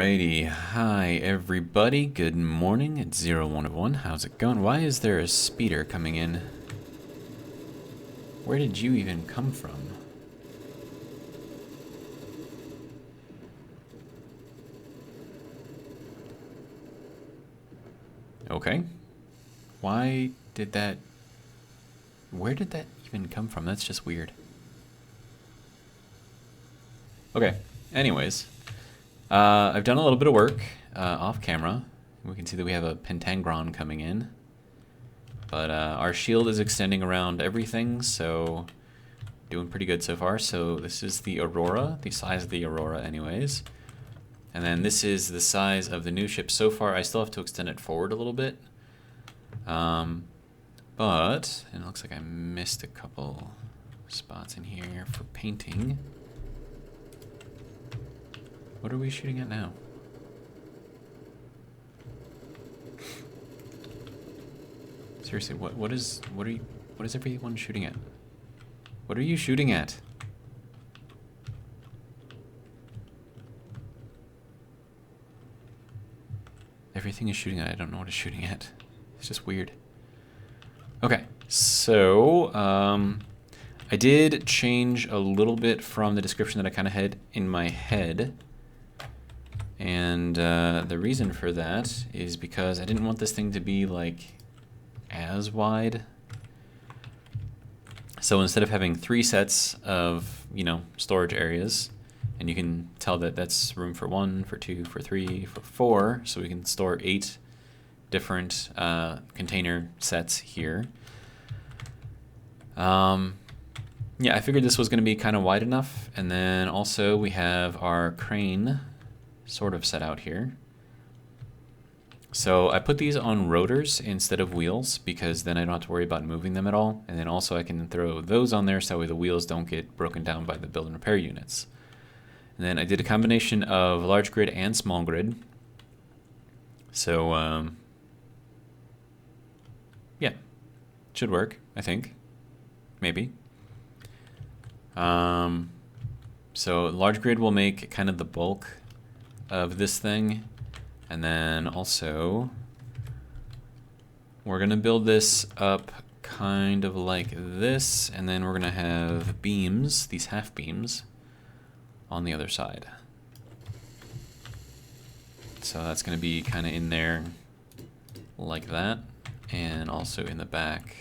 Alrighty, hi everybody, good morning, it's Ch4. How's it going? Why is there a speeder coming in? Where did you even come from? Okay. Why did that... Where did that even come from? That's just weird. Okay, anyways. I've done a little bit of work off camera. We can see that we have a Pentangron coming in. But our shield is extending around everything, so doing pretty good so far. So this is the Aurora, the size of the Aurora anyways. And then this is the size of the new ship so far. I still have to extend it forward a little bit. But it looks like I missed a couple spots in here for painting. What are we shooting at now? Seriously, what is everyone shooting at? What are you shooting at? Everything is shooting at. I don't know what it's shooting at. It's just weird. Okay, so I did change a little bit from the description that I kind of had in my head. And the reason for that is because I didn't want this thing to be like as wide. So instead of having 3 sets of, storage areas, and you can tell that that's room for 1, for 2, for 3, for 4, so we can store 8 different container sets here. Yeah, I figured this was going to be kind of wide enough, and then also we have our crane sort of set out here. So I put these on rotors instead of wheels because then I don't have to worry about moving them at all. And then also I can throw those on there so that way the wheels don't get broken down by the build and repair units. And then I did a combination of large grid and small grid. So yeah, should work, I think. Maybe. So large grid will make kind of the bulk of this thing. And then also, we're going to build this up kind of like this, and then we're going to have beams, these half beams, on the other side. So that's going to be kind of in there like that, and also in the back.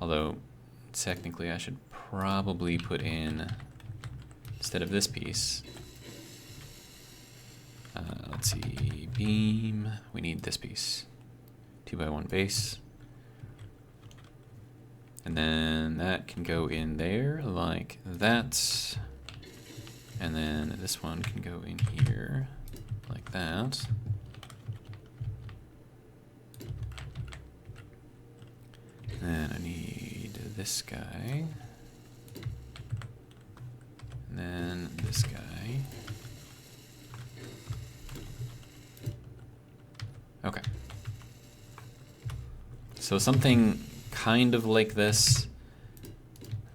Although, technically I should probably put in, instead of this piece, let's see, beam, we need this piece, 2x1 base. And then that can go in there like that. And then this one can go in here like that. And then I need this guy. And then this guy. Okay. So something kind of like this,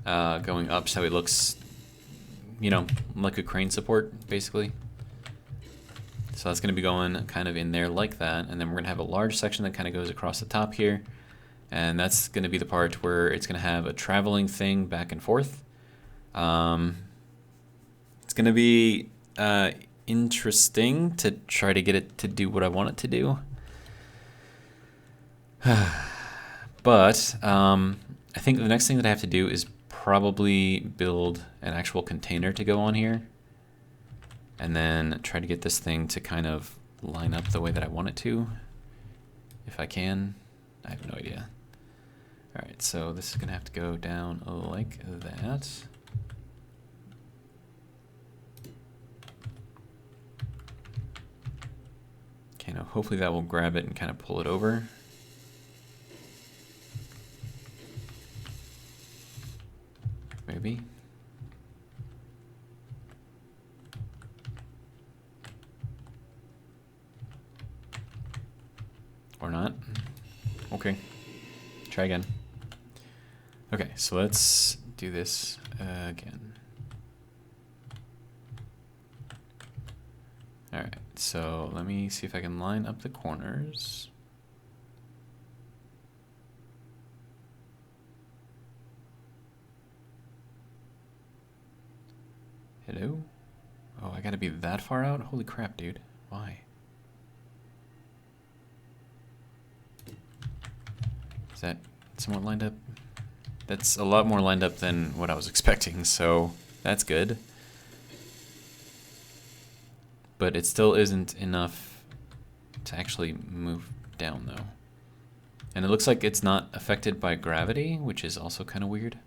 going up so it looks, like a crane support, basically. So that's going to be going kind of in there like that, and then we're going to have a large section that kind of goes across the top here, and that's going to be the part where it's going to have a traveling thing back and forth. It's going to be interesting to try to get it to do what I want it to do. But I think the next thing that I have to do is probably build an actual container to go on here, and then try to get this thing to kind of line up the way that I want it to, if I can. I have no idea. All right, so this is gonna have to go down like that. Okay, now hopefully that will grab it and kind of pull it over. Maybe. Or not. Okay. Try again. Okay, so let's do this again. Alright, so let me see if I can line up the corners. Hello? Oh, I gotta be that far out? Holy crap, dude. Why? Is that somewhat lined up? That's a lot more lined up than what I was expecting, so that's good. But it still isn't enough to actually move down, though. And it looks like it's not affected by gravity, which is also kind of weird.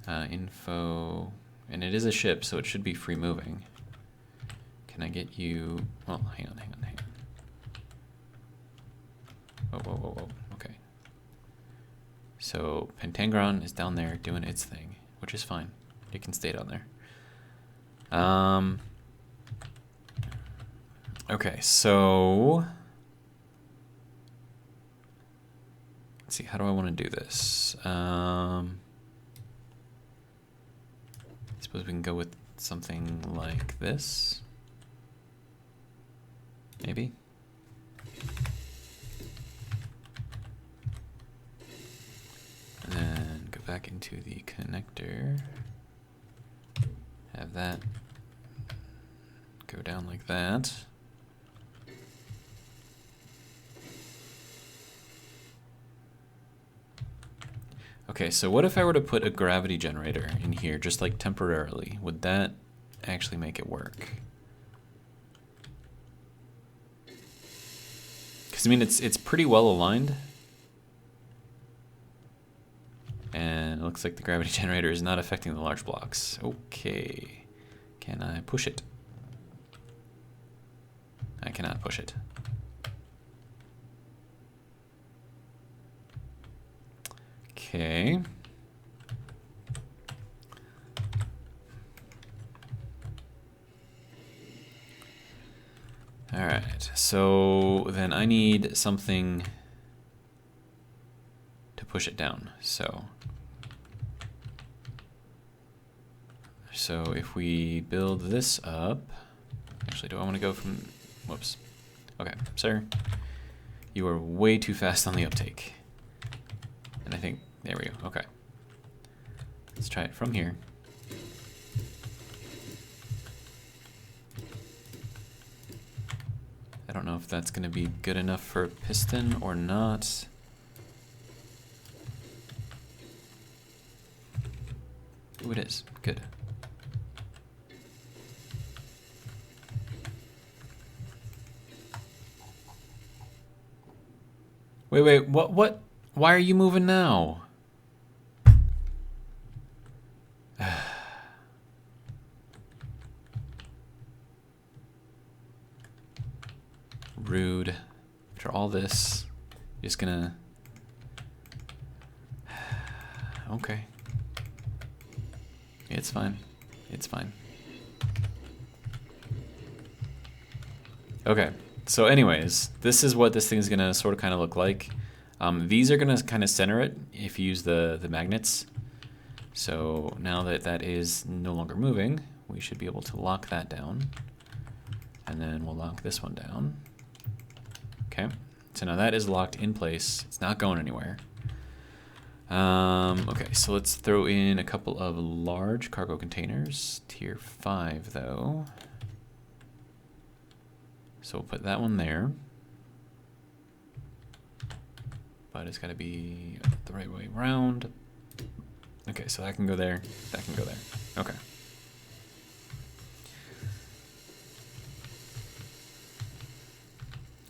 Info... And it is a ship, so it should be free moving. Can I get you... Well, hang on. Whoa. Okay. So, Pentangron is down there doing its thing, which is fine. It can stay down there. Okay, so... Let's see, how do I want to do this? I suppose we can go with something like this. Maybe. And then go back into the connector. Have that go down like that. Okay, so what if I were to put a gravity generator in here, just like temporarily? Would that actually make it work? Because I mean, it's pretty well aligned. And it looks like the gravity generator is not affecting the large blocks. Okay. Can I push it? I cannot push it. Okay. All right. So then I need something to push it down. So if we build this up, actually, do I want to go from, whoops. Okay, sir, you are way too fast on the uptake. And I think, there we go, okay. Let's try it from here. I don't know if that's gonna be good enough for a piston or not. Ooh, it is, good. Wait, what? Why are you moving now? Rude. After all this, just gonna... Okay. It's fine. It's fine. Okay. So anyways, this is what this thing is gonna sort of kind of look like. These are gonna kind of center it if you use the magnets. So now that that is no longer moving, we should be able to lock that down. And then we'll lock this one down. Okay, so now that is locked in place. It's not going anywhere. Okay, so let's throw in a couple of large cargo containers. Tier 5 though. So we'll put that one there. But it's got to be the right way around. Okay, so that can go there. That can go there. Okay.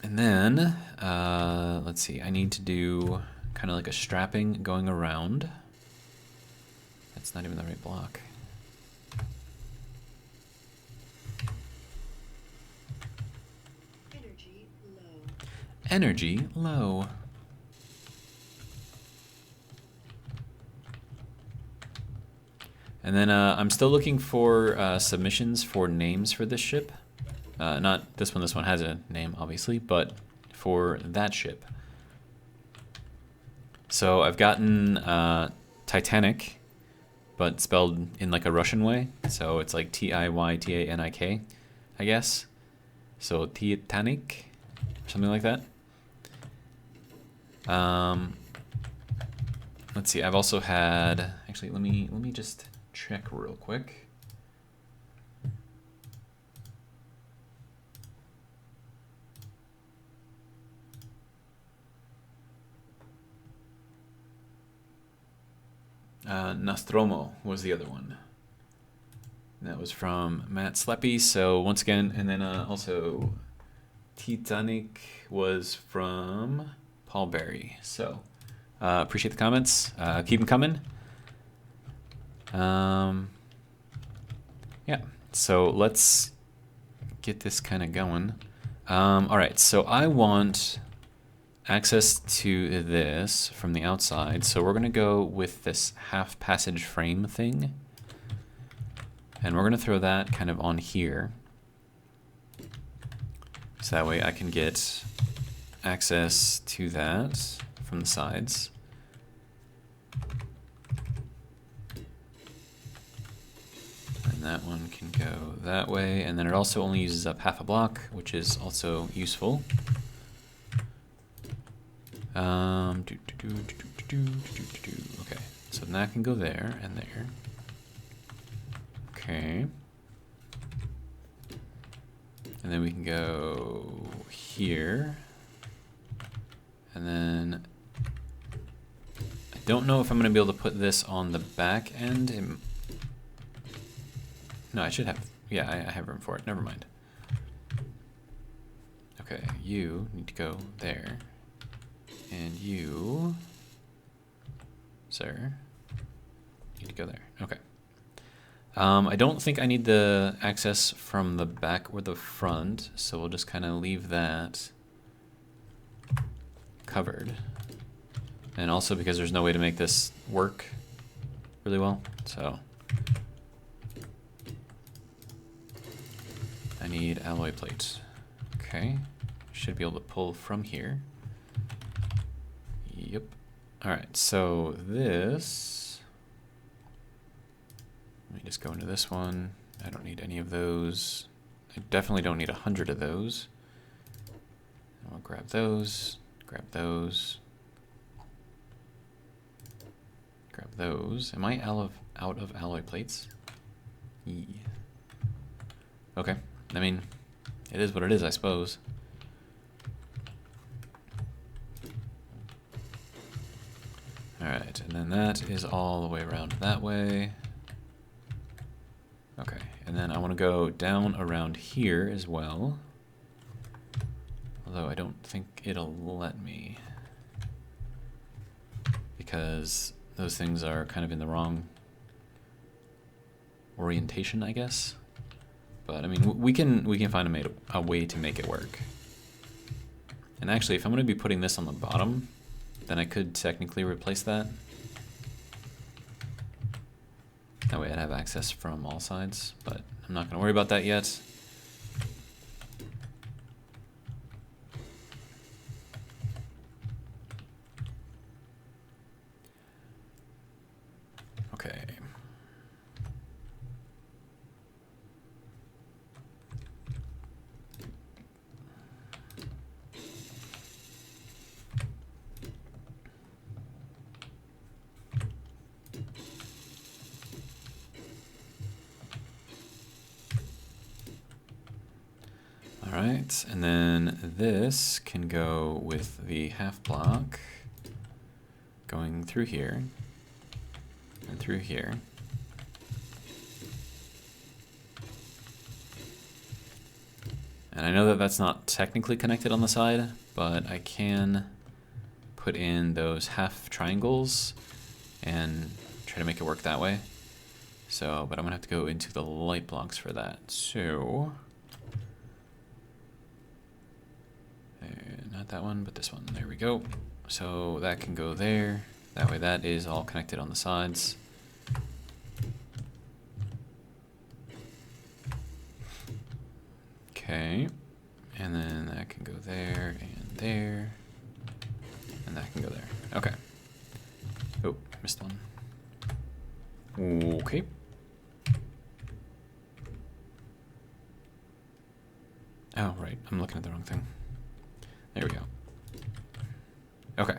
And then, let's see. I need to do kind of like a strapping going around. That's not even the right block. Energy low. And then I'm still looking for submissions for names for this ship. Not this one has a name, obviously, but for that ship. So I've gotten Titanic, but spelled in like a Russian way. So it's like Tiytanik. I guess. So Titanic, or something like that. Let's see. I've also had. Actually, let me just check real quick. Nostromo was the other one. That was from Matt Sleppy. So once again, and then also Titanic was from Paul Berry. So appreciate the comments. Keep them coming. Yeah. So let's get this kind of going. All right. So I want access to this from the outside. So we're going to go with this half passage frame thing. And we're going to throw that kind of on here. So that way I can get access to that from the sides. And that one can go that way. And then it also only uses up half a block, which is also useful. Okay, so that can go there and there. Okay. And then we can go here. And then I don't know if I'm going to be able to put this on the back end. No, I should have. Yeah, I have room for it. Never mind. Okay, you need to go there. And you, sir, need to go there. Okay. I don't think I need the access from the back or the front, so we'll just kind of leave that covered. And also because there's no way to make this work really well, so I need alloy plates. Okay, should be able to pull from here. Yep. All right, so this, let me just go into this one. I don't need any of those. I definitely don't need 100 of those. I'll grab those, grab those, grab those. Am I out of alloy plates? Yeah. Okay, I mean, it is what it is, I suppose. Alright, and then that is all the way around that way. Okay, and then I want to go down around here as well. Although I don't think it'll let me. Because those things are kind of in the wrong orientation, I guess. But I mean, we can find a way to make it work. And actually, if I'm going to be putting this on the bottom, then I could technically replace that. That way I'd have access from all sides, but I'm not going to worry about that yet. Okay. Alright, and then this can go with the half block going through here and through here. And I know that that's not technically connected on the side, but I can put in those half triangles and try to make it work that way. So, but I'm gonna have to go into the light blocks for that. So, not that one, but this one. There we go. So that can go there. That way that is all connected on the sides. Okay. And then that can go there and there. And that can go there. Okay. Oh, missed one. Okay. Oh, right. I'm looking at the wrong thing. There we go. Okay.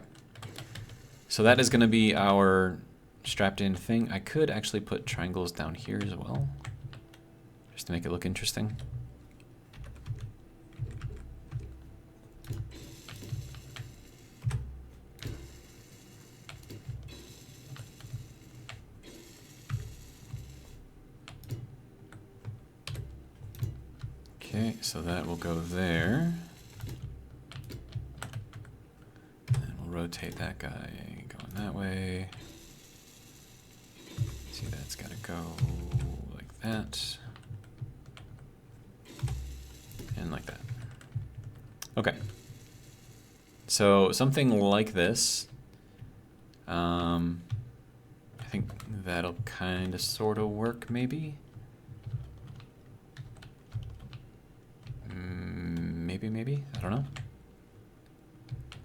So that is going to be our strapped in thing. I could actually put triangles down here as well, just to make it look interesting. Okay, so that will go there. And we'll rotate that guy going that way. See, that's got to go like that. And like that. Okay. So something like this. I think that'll kind of sort of work, maybe. Maybe, I don't know.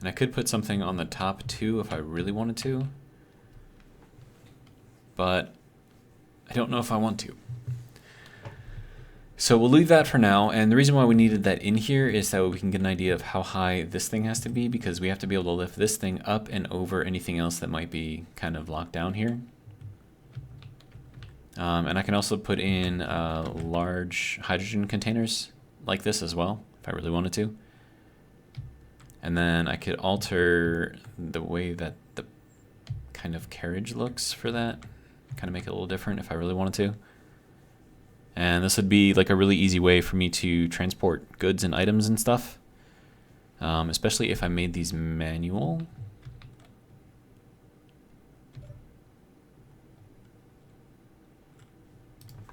And I could put something on the top too if I really wanted to. But I don't know if I want to. So we'll leave that for now, and the reason why we needed that in here is that we can get an idea of how high this thing has to be, because we have to be able to lift this thing up and over anything else that might be kind of locked down here. And I can also put in large hydrogen containers like this as well, if I really wanted to. And then I could alter the way that the kind of carriage looks for that, kind of make it a little different if I really wanted to. And this would be like a really easy way for me to transport goods and items and stuff, especially if I made these manual.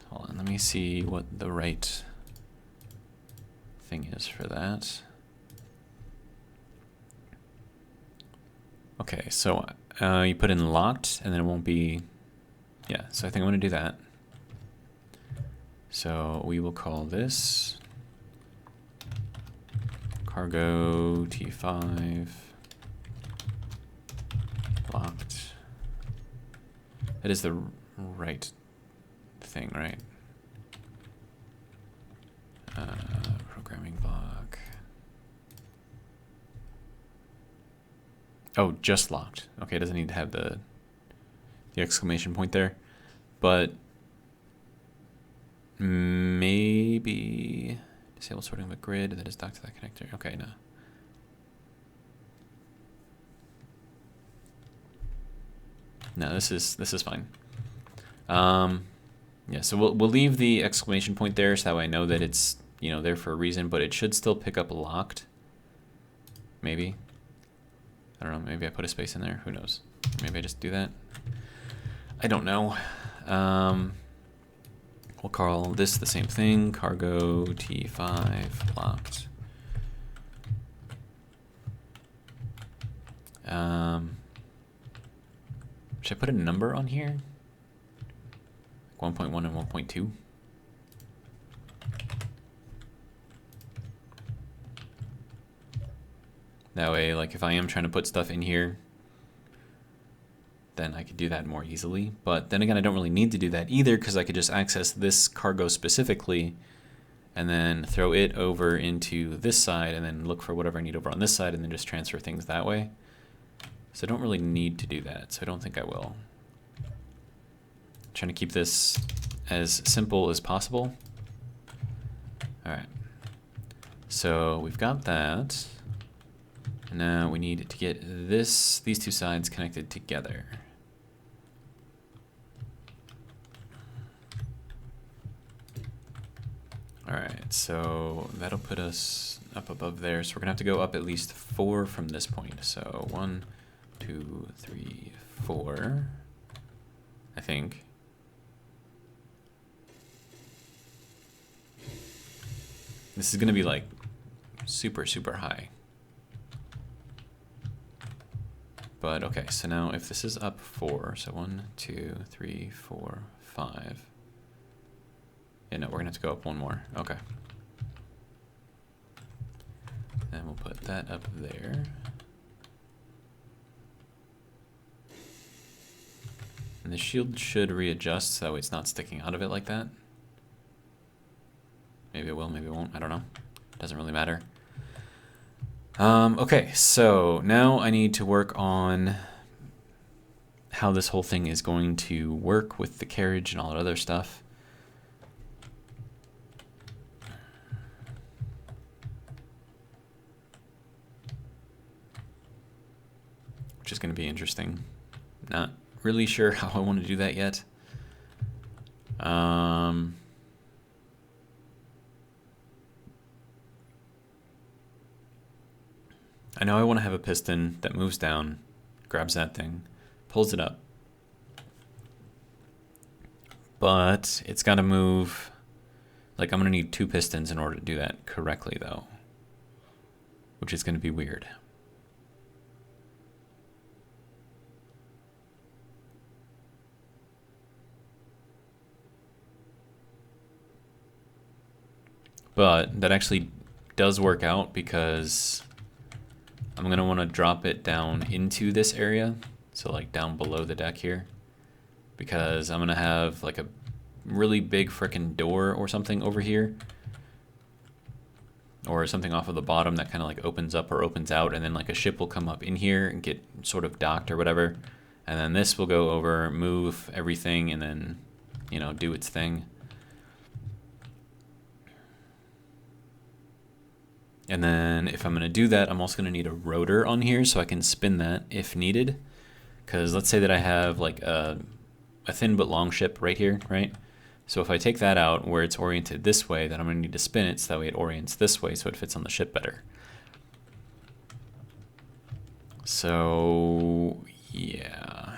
Hold on, let me see what the right thing is for that. Okay, so you put in locked and then it won't be, yeah, so I think I'm going to do that. So we will call this cargo T5 locked. That is the right thing, right? Programming block. Oh, just locked. Okay, it doesn't need to have the exclamation point there, but maybe disable sorting of a grid that is docked to that connector. Okay, no. No, this is fine. Yeah, so we'll leave the exclamation point there so that way I know that it's, you know, there for a reason, but it should still pick up locked. Maybe. I don't know, maybe I put a space in there, who knows? Maybe I just do that. I don't know. We'll call this the same thing, cargo T5 locked. Should I put a number on here? 1.1 and 1.2? That way, like if I am trying to put stuff in here, then I could do that more easily. But then again, I don't really need to do that either, because I could just access this cargo specifically and then throw it over into this side and then look for whatever I need over on this side and then just transfer things that way. So I don't really need to do that, so I don't think I will. I'm trying to keep this as simple as possible. All right, so we've got that. And now we need to get these two sides connected together. All right, so that'll put us up above there. So we're gonna have to go up at least 4 from this point. So 1, 2, 3, 4, I think. This is gonna be like super, super high. But okay, so now if this is up 4, so 1, 2, 3, 4, 5. Yeah, no, we're gonna have to go up 1 more. Okay. And we'll put that up there. And the shield should readjust so that way it's not sticking out of it like that. Maybe it will, maybe it won't, I don't know. Doesn't really matter. Okay, so now I need to work on how this whole thing is going to work with the carriage and all that other stuff. Which is going to be interesting. Not really sure how I want to do that yet. I know I want to have a piston that moves down, grabs that thing, pulls it up. But it's got to move, like I'm going to need 2 pistons in order to do that correctly though, which is going to be weird. But that actually does work out because I'm going to want to drop it down into this area, so like down below the deck here, because I'm going to have like a really big frickin' door or something over here, or something off of the bottom that kind of like opens up or opens out, and then like a ship will come up in here and get sort of docked or whatever, and then this will go over, move everything, and then, you know, do its thing. And then if I'm going to do that, I'm also going to need a rotor on here so I can spin that if needed. Because let's say that I have like a thin but long ship right here, right? So if I take that out where it's oriented this way, then I'm going to need to spin it so that way it orients this way so it fits on the ship better. So, yeah.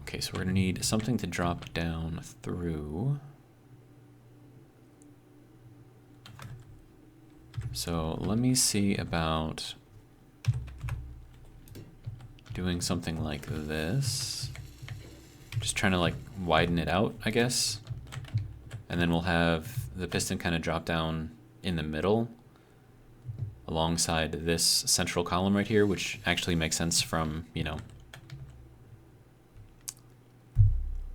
Okay, so we're going to need something to drop down through. So let me see about doing something like this. Just trying to like widen it out, I guess. And then we'll have the piston kind of drop down in the middle alongside this central column right here, which actually makes sense from, you know,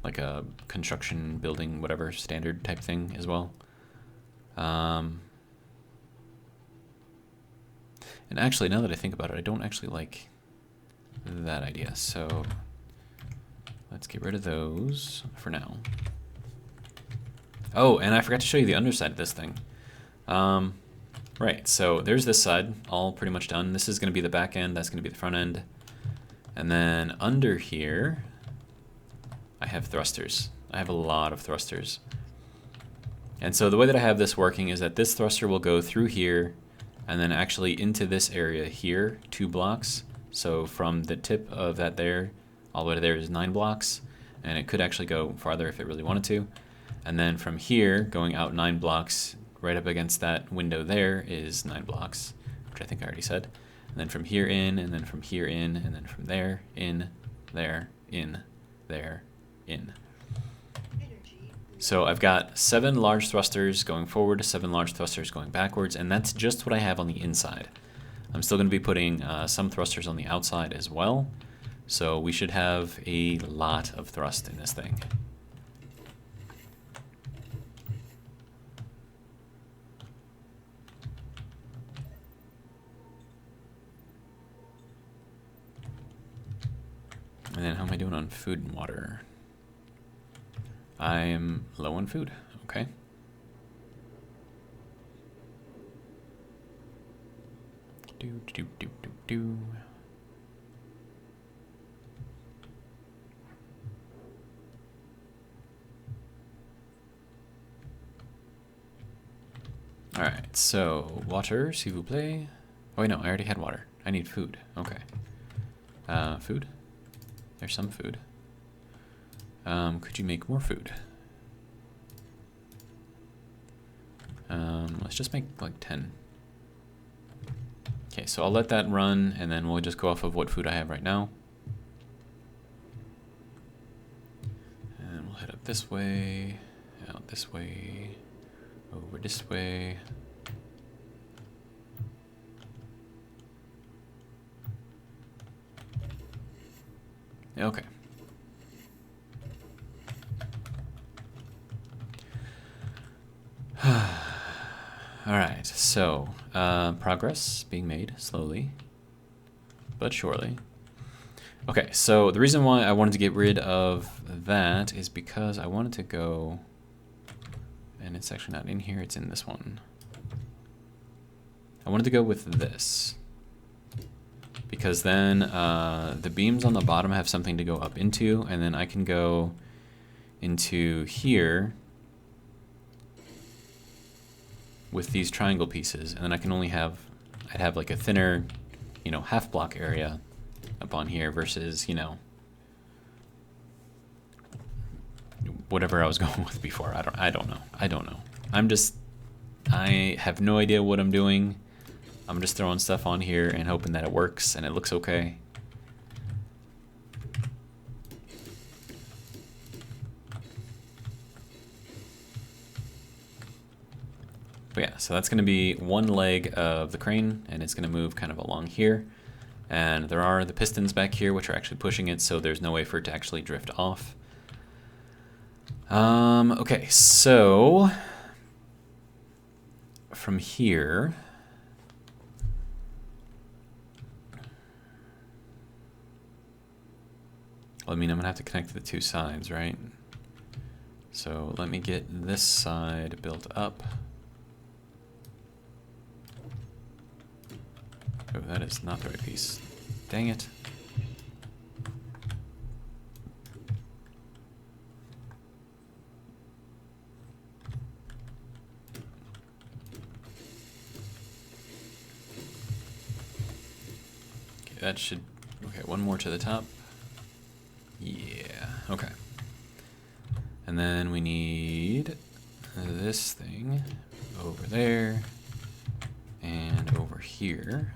like a construction building, whatever, standard type thing as well. And actually, now that I think about it, I don't actually like that idea. So let's get rid of those for now. Oh, and I forgot to show you the underside of this thing. Right, so there's this side, all pretty much done. This is going to be the back end, that's going to be the front end. And then under here, I have thrusters. I have a lot of thrusters. And so the way that I have this working is that this thruster will go through here and then actually into this area here, 2 blocks. So from the tip of that there all the way to there is 9 blocks, and it could actually go farther if it really wanted to. And then from here, going out 9 blocks, right up against that window there is 9 blocks, which I think I already said. And then from here in, and then from here in, and then from there, in, there, in, there, in. So I've got 7 large thrusters going forward, 7 large thrusters going backwards, and that's just what I have on the inside. I'm still going to be putting some thrusters on the outside as well, so we should have a lot of thrust in this thing. And then how am I doing on food and water? I'm low on food, okay. Do. All right, so water, s'il vous plaît. Oh wait, no, I already had water. I need food, okay. Food? There's some food. Could you make more food? Let's just make like 10. Okay, so I'll let that run, and then we'll just go off of what food I have right now. And we'll head up this way, out this way, over this way. Okay. All right, so progress being made slowly, but surely. Okay, so the reason why I wanted to get rid of that is because I wanted to go, and it's actually not in here, it's in this one. I wanted to go with this, because then the beams on the bottom have something to go up into, and then I can go into here with these triangle pieces, and then I can only have, I'd have like a thinner, you know, half block area up on here versus, you know, whatever I was going with before. I don't know. I have no idea what I'm doing. I'm just throwing stuff on here and hoping that it works and it looks okay. But yeah, so that's going to be one leg of the crane, and it's going to move kind of along here. And there are the pistons back here, which are actually pushing it, so there's no way for it to actually drift off. Okay, so from here, well, I mean, I'm gonna have to connect the two sides, right? So let me get this side built up. Oh, that is not the right piece. Dang it. Okay, that should, okay, one more to the top. Yeah, okay. And then we need this thing over there and over here.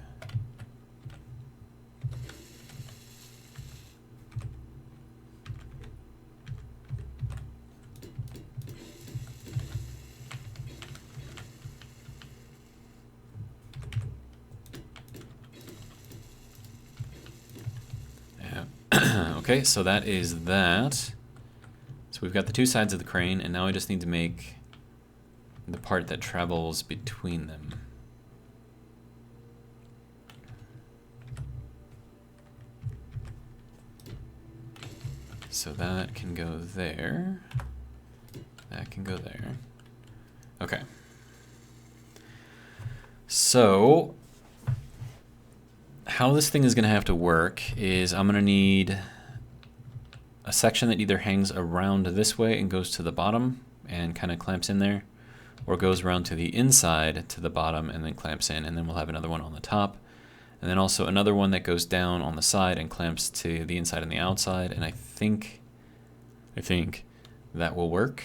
Okay, so that is that. So we've got the two sides of the crane, and now I just need to make the part that travels between them. So that can go there. That can go there. Okay. So how this thing is going to have to work is I'm going to need a section that either hangs around this way and goes to the bottom and kind of clamps in there, or goes around to the inside to the bottom and then clamps in, and then we'll have another one on the top, and then also another one that goes down on the side and clamps to the inside and the outside, and I think that will work.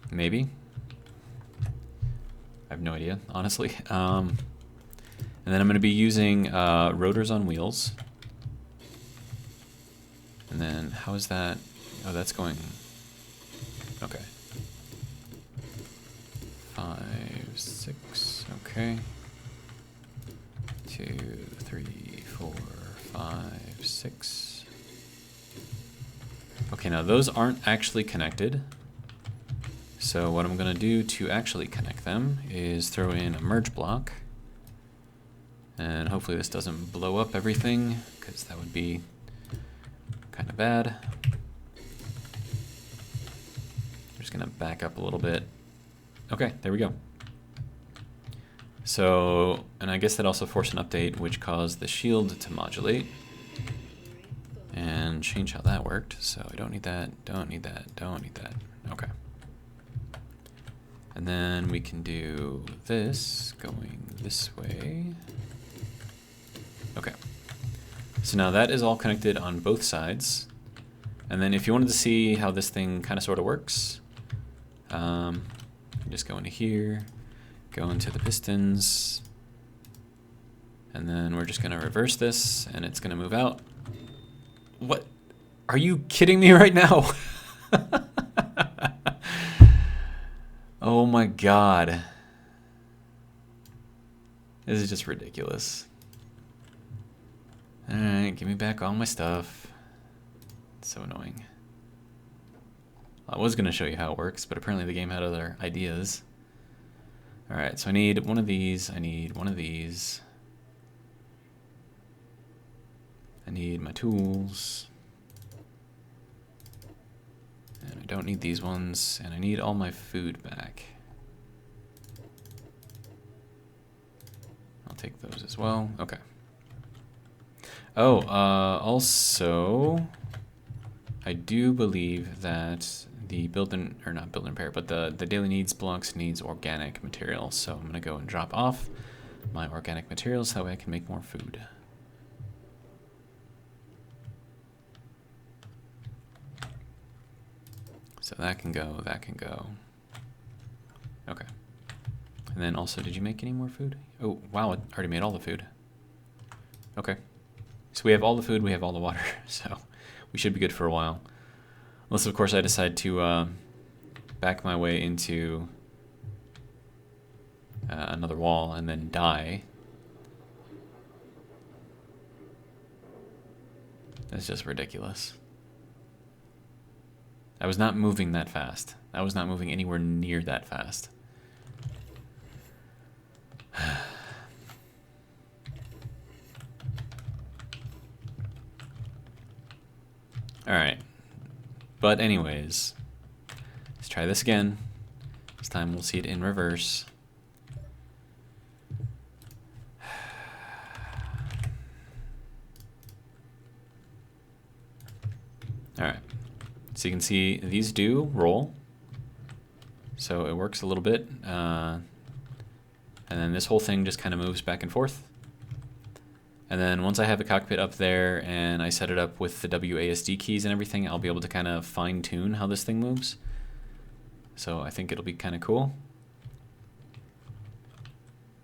Maybe. I have no idea, honestly. And then I'm going to be using rotors on wheels. And then how is that? Oh, that's going. Okay. 5, 6. Okay. 2, 3, 4, 5, 6. Okay, now those aren't actually connected. So what I'm going to do to actually connect them is throw in a merge block. And hopefully this doesn't blow up everything, because that would be kind of bad. I'm just gonna back up a little bit. Okay, there we go. So, and I guess that also forced an update which caused the shield to modulate and change how that worked. So I don't need that, don't need that, don't need that. Okay. And then we can do this going this way. Okay. So now that is all connected on both sides. And then if you wanted to see how this thing kind of sort of works, just go into here, go into the pistons, and then we're just going to reverse this, and it's going to move out. What? Are you kidding me right now? Oh my god. This is just ridiculous. Alright, give me back all my stuff. It's so annoying. I was going to show you how it works, but apparently the game had other ideas. Alright, so I need one of these, I need one of these. I need my tools. And I don't need these ones, and I need all my food back. I'll take those as well. Okay. Oh, also, I do believe that the build and, or not build and repair, but the daily needs blocks needs organic materials. So I'm gonna go and drop off my organic materials so that way I can make more food. So that can go, that can go. Okay. And then also, did you make any more food? Oh, wow, it already made all the food. Okay. So we have all the food, we have all the water, so we should be good for a while. Unless, of course, I decide to back my way into another wall and then die. That's just ridiculous. I was not moving that fast. I was not moving anywhere near that fast. Alright. But anyways, let's try this again. This time we'll see it in reverse. Alright. So you can see these do roll. So it works a little bit. And then this whole thing just kind of moves back and forth. And then once I have a cockpit up there and I set it up with the WASD keys and everything, I'll be able to kind of fine tune how this thing moves. So I think it'll be kind of cool.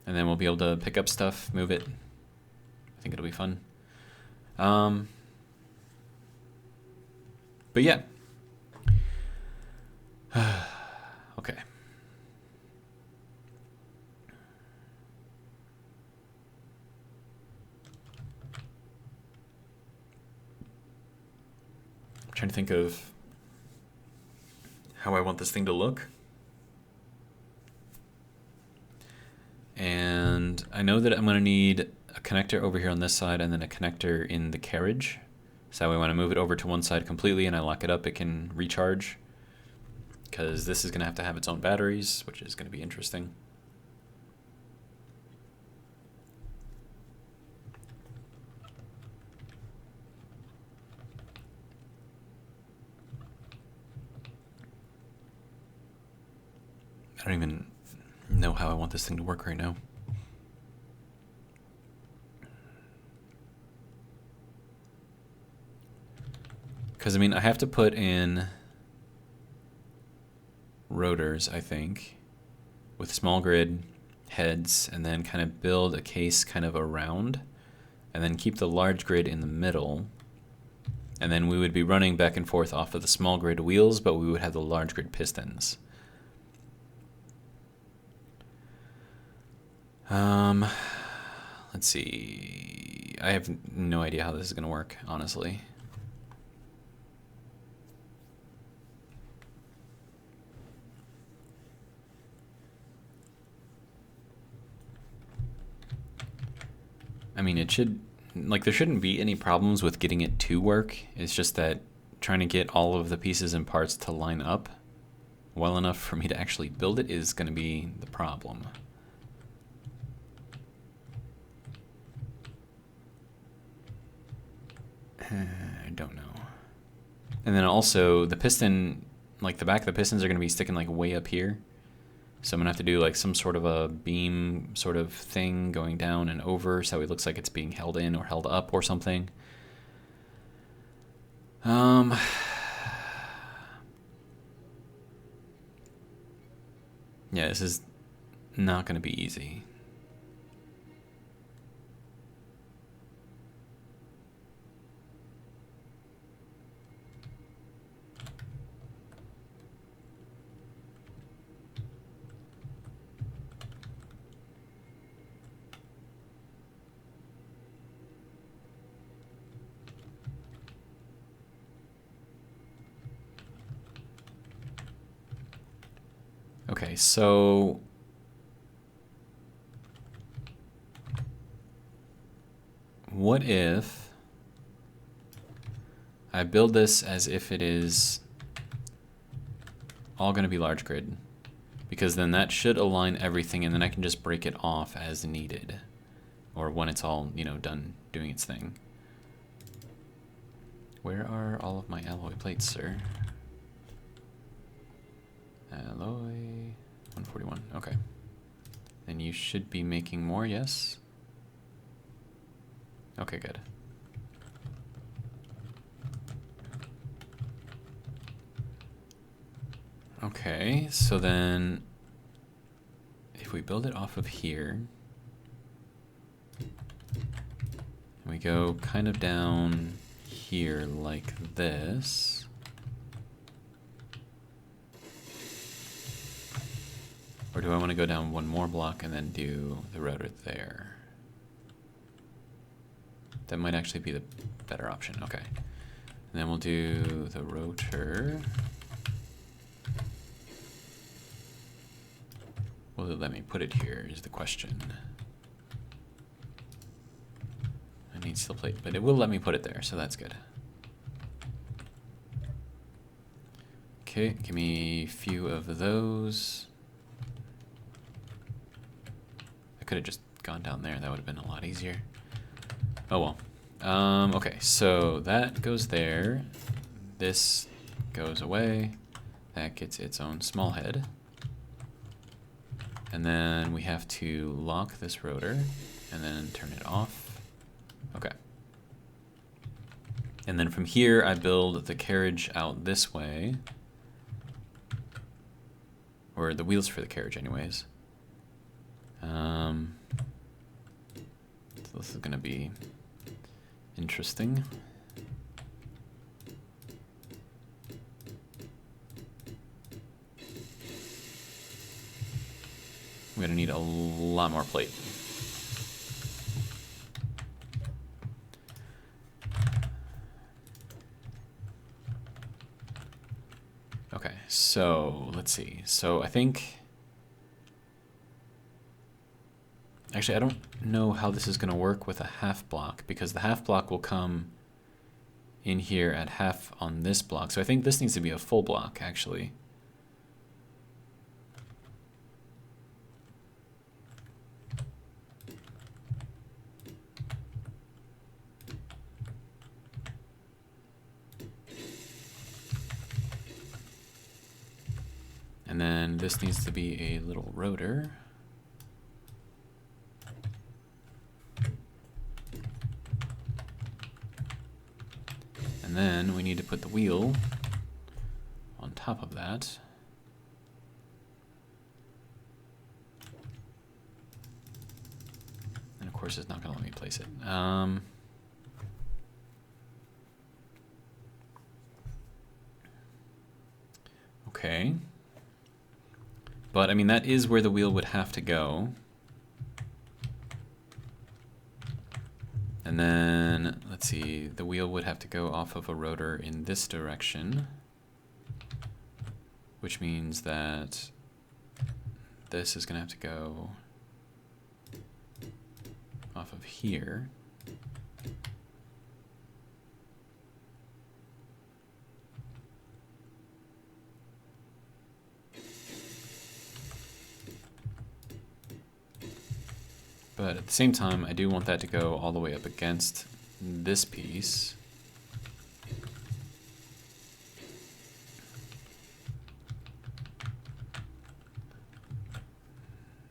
And then we'll be able to pick up stuff, move it. I think it'll be fun. But yeah. Okay. I'm trying to think of how I want this thing to look. And I know that I'm going to need a connector over here on this side and then a connector in the carriage. So that way when I move it over to one side completely and I lock it up, it can recharge. Because this is going to have its own batteries, which is going to be interesting. I don't even know how I want this thing to work right now. Because, I mean, I have to put in rotors, I think, with small grid heads, and then kind of build a case kind of around, and then keep the large grid in the middle. And then we would be running back and forth off of the small grid wheels, but we would have the large grid pistons. Let's see. I have no idea how this is going to work, honestly. I mean, it should, like, there shouldn't be any problems with getting it to work. It's just that trying to get all of the pieces and parts to line up well enough for me to actually build it is going to be the problem. I don't know. And then also the piston, like the back of the pistons are going to be sticking like way up here. So I'm going to have to do like some sort of a beam sort of thing going down and over so it looks like it's being held in or held up or something. Yeah, this is not going to be easy. Okay, so what if I build this as if it is all going to be large grid? Because then that should align everything, and then I can just break it off as needed, or when it's all, you know, done doing its thing. Where are all of my alloy plates, sir? Alloy 141. Okay. Then you should be making more, yes? Okay, good. Okay, so then if we build it off of here, and we go kind of down here like this, or do I want to go down one more block and then do the rotor there? That might actually be the better option. Okay. And then we'll do the rotor. Will it let me put it here is the question. I need steel plate, but it will let me put it there, so that's good. Okay, give me a few of those. I could have just gone down there. That would have been a lot easier. Oh well. Okay, so that goes there. This goes away. That gets its own small head. And then we have to lock this rotor and then turn it off. Okay. And then from here, I build the carriage out this way. Or the wheels for the carriage anyways. So this is gonna be interesting. We're gonna need a lot more plate. Okay, so let's see. So I think, actually I don't know how this is gonna work with a half block, because the half block will come in here at half on this block. So I think this needs to be a full block actually. And then this needs to be a little rotor. And then we need to put the wheel on top of that. And of course it's not gonna let me place it. Okay. But I mean, that is where the wheel would have to go. And then, let's see, the wheel would have to go off of a rotor in this direction, which means that this is gonna have to go off of here. But at the same time, I do want that to go all the way up against this piece.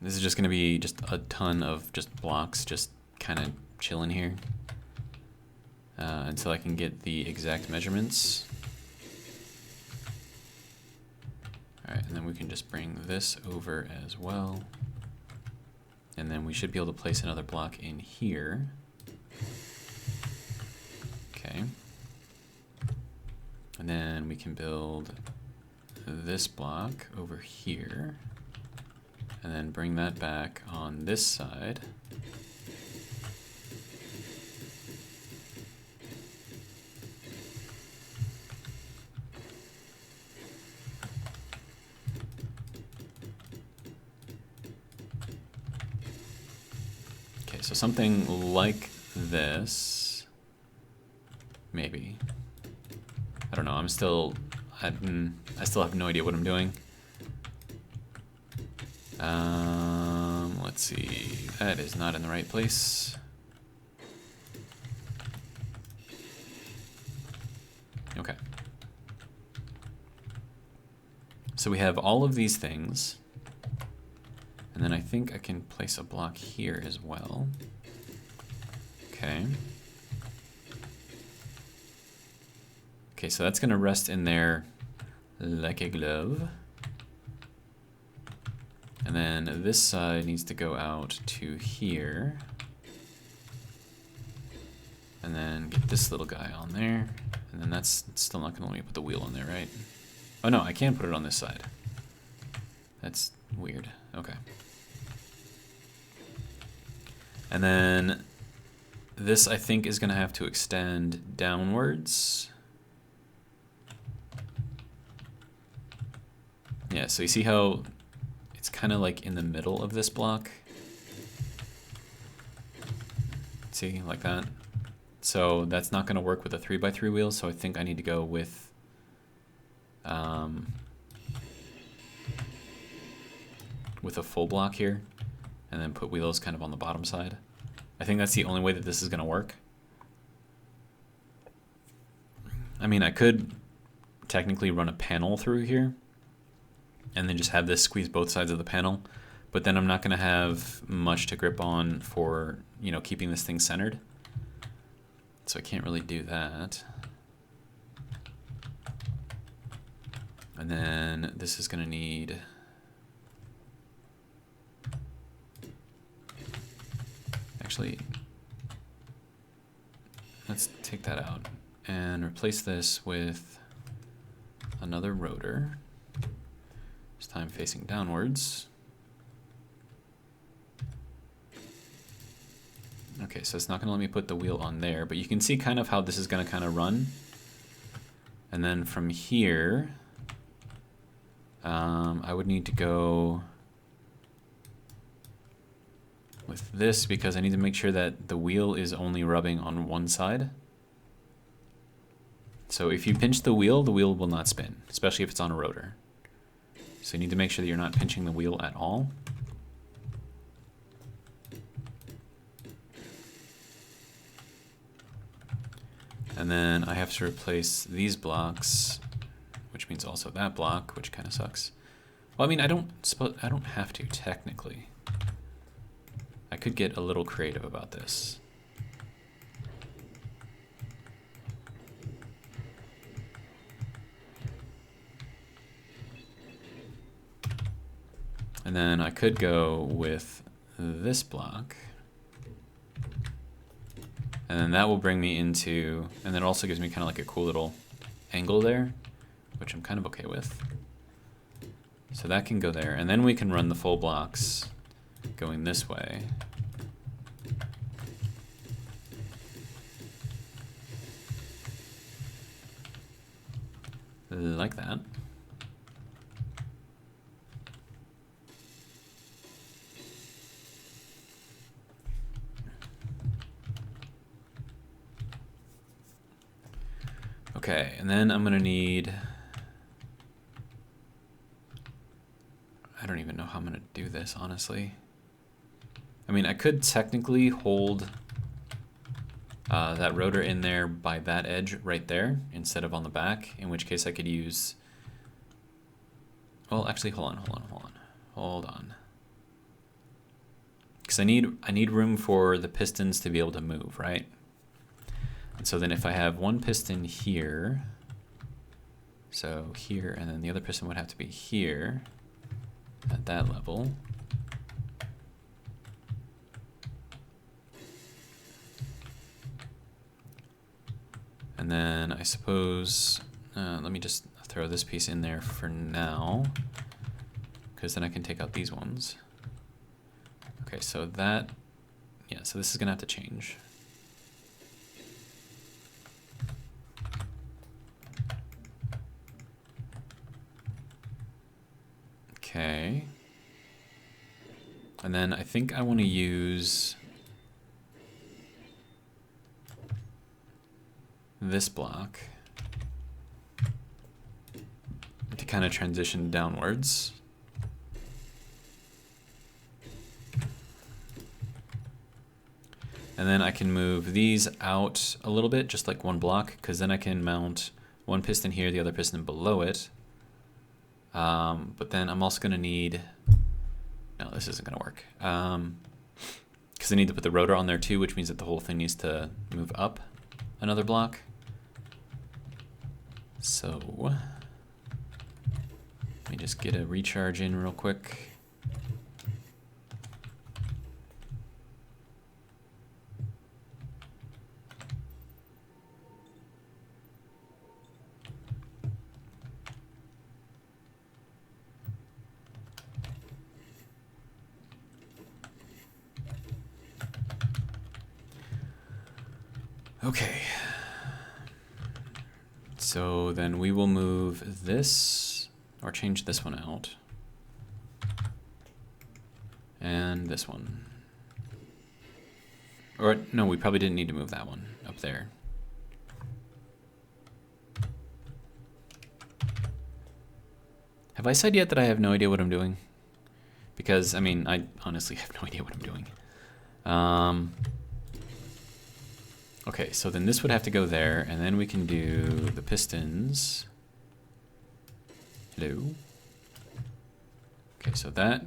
This is just going to be just a ton of just blocks just kind of chilling here until I can get the exact measurements. Alright, and then we can just bring this over as well. And then we should be able to place another block in here. Okay. And then we can build this block over here. And then bring that back on this side. so something like this, maybe. I don't know, I still have no idea what I'm doing. Let's see, that is not in the right place. Okay. So we have all of these things. And then I think I can place a block here as well. Okay. Okay, so that's gonna rest in there like a glove. And then this side needs to go out to here. And then get this little guy on there. And then that's still not gonna let me put the wheel on there, right? Oh no, I can put it on this side. That's weird. Okay. And then this, I think, is gonna have to extend downwards. Yeah, so you see how it's kind of like in the middle of this block? See, like that? So that's not gonna work with a 3x3 wheel, so I think I need to go with a full block here, and then put wheels kind of on the bottom side. I think that's the only way that this is gonna work. I mean, I could technically run a panel through here, and then just have this squeeze both sides of the panel, but then I'm not gonna have much to grip on for, you know, keeping this thing centered. So I can't really do that. And then this is gonna need, actually, let's take that out and replace this with another rotor. This time facing downwards. Okay, so it's not gonna let me put the wheel on there, but you can see kind of how this is gonna kind of run. And then from here, I would need to go with this because I need to make sure that the wheel is only rubbing on one side. So if you pinch the wheel will not spin, especially if it's on a rotor. So you need to make sure that you're not pinching the wheel at all. And then I have to replace these blocks, which means also that block, which kind of sucks. Well, I mean, I don't have to technically. I could get a little creative about this. And then I could go with this block. And then that will bring me into, and then it also gives me kind of like a cool little angle there, which I'm kind of okay with. So that can go there, and then we can run the full blocks going this way. Like that. Okay, and then I'm gonna need, I don't even know how I'm gonna do this, honestly. I mean, I could technically hold that rotor in there by that edge right there instead of on the back, in which case I could use, well, actually, hold on. Because I need room for the pistons to be able to move, right? And so then if I have one piston here, so here, and then the other piston would have to be here at that level. And then I suppose, let me just throw this piece in there for now, because then I can take out these ones. Okay, so that, yeah, so this is gonna have to change. Okay. And then I think I want to use this block to kind of transition downwards. And then I can move these out a little bit, just like one block, because then I can mount one piston here, the other piston below it. But then I'm also going to need, no, this isn't going to work. Because I need to put the rotor on there too, which means that the whole thing needs to move up another block. So let me just get a recharge in real quick. Okay, so then we will move this, or change this one out, and this one. Or no, we probably didn't need to move that one up there. Have I said yet that I have no idea what I'm doing? Because, I mean, I honestly have no idea what I'm doing. Okay, so then this would have to go there, and then we can do the pistons. Hello. Okay, so that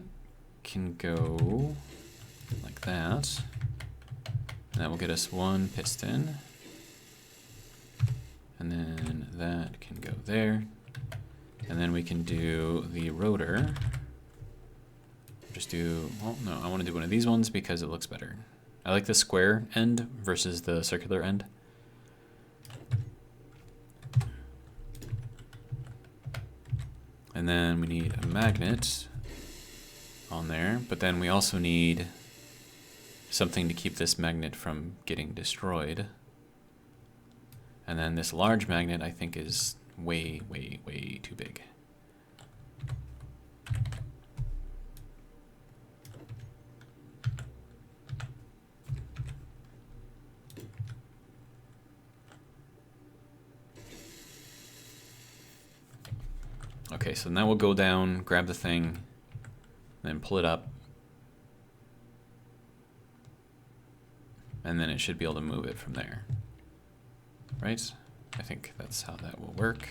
can go like that. And that will get us one piston. And then that can go there. And then we can do the rotor. Just do, well, no, I want to do one of these ones because it looks better. I like the square end versus the circular end. And then we need a magnet on there, but then we also need something to keep this magnet from getting destroyed. And then this large magnet I think is way, way, way too big. Okay, so now we'll go down, grab the thing, then pull it up. And then it should be able to move it from there. Right? I think that's how that will work.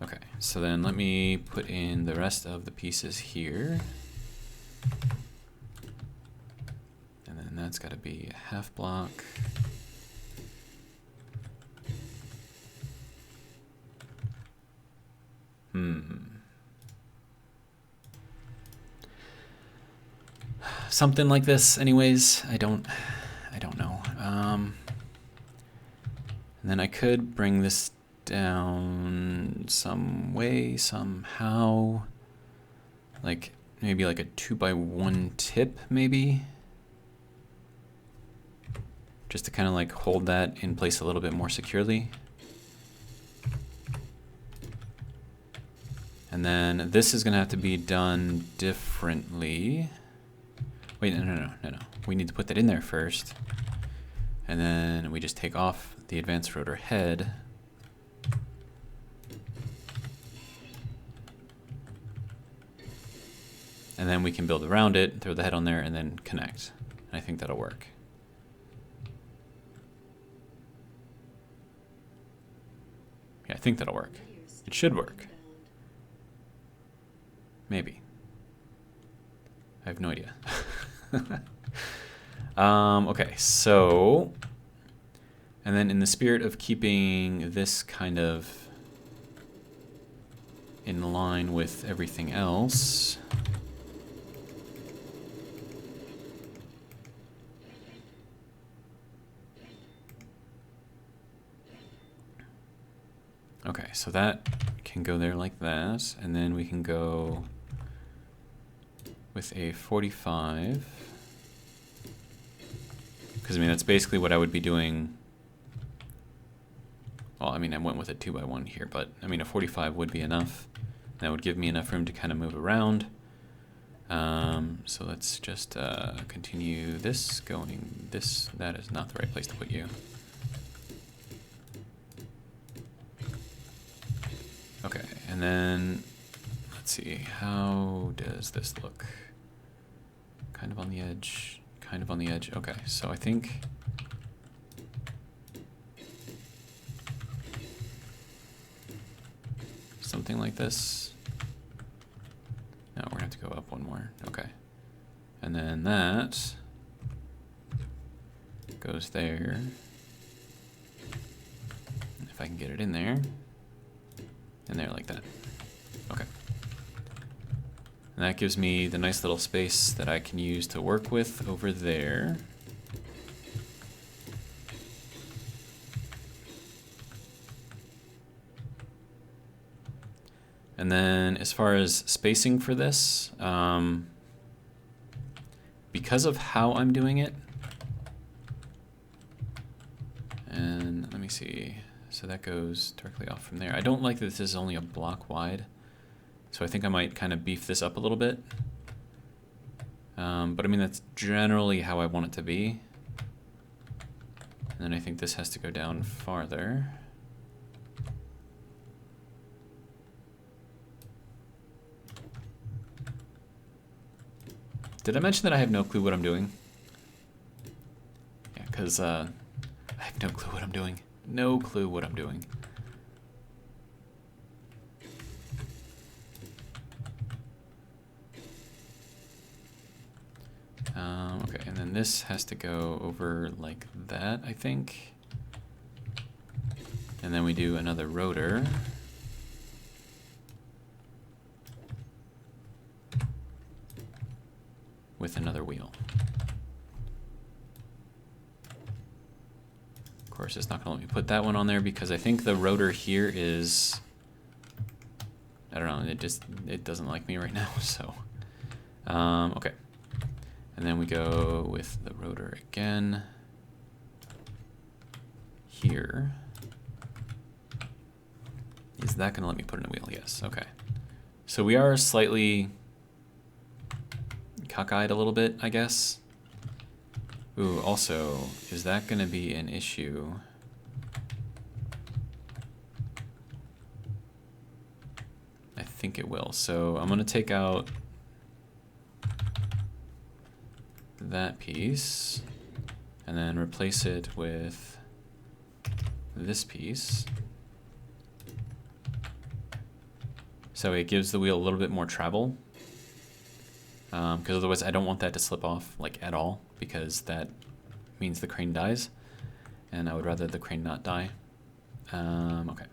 Okay, so then let me put in the rest of the pieces here. And then that's got to be a half block. Something like this, anyways. I don't know. And then I could bring this down some way, somehow. Like maybe like a 2x1 tip, maybe. Just to kind of like hold that in place a little bit more securely. And then this is gonna have to be done differently. Wait, no. We need to put that in there first. And then we just take off the advanced rotor head. And then we can build around it, throw the head on there, and then connect. I think that'll work. Yeah, I think that'll work. It should work. Maybe. I have no idea. Okay, so, and then in the spirit of keeping this kind of in line with everything else, okay, so that can go there like that, and then we can go with a 45, because I mean that's basically what I would be doing. Well, I mean I went with a 2x1 here, but I mean a 45 would be enough. That would give me enough room to kind of move around. So let's just continue this going. That is not the right place to put you. Okay, and then let's see, how does this look? Kind of on the edge, kind of on the edge. Okay, so I think something like this. No, we're gonna have to go up one more. Okay. And then that goes there. If I can get it in there. In there like that. Okay. And that gives me the nice little space that I can use to work with over there. And then as far as spacing for this, because of how I'm doing it, and let me see, so that goes directly off from there. I don't like that this is only a block wide, so I think I might kind of beef this up a little bit. But I mean, that's generally how I want it to be. And then I think this has to go down farther. Did I mention that I have no clue what I'm doing? Yeah, because I have no clue what I'm doing. No clue what I'm doing. Okay, and then this has to go over like that, I think. And then we do another rotor. With another wheel. Of course, it's not going to let me put that one on there because I think the rotor here is, I don't know, it doesn't like me right now, so. Okay. And then we go with the rotor again. Here. Is that going to let me put in a wheel? Yes, okay. So we are slightly cockeyed a little bit, I guess. Ooh, also, is that going to be an issue? I think it will. So I'm going to take out that piece and then replace it with this piece. So it gives the wheel a little bit more travel. Because otherwise I don't want that to slip off like at all, because that means the crane dies, and I would rather the crane not die. Okay.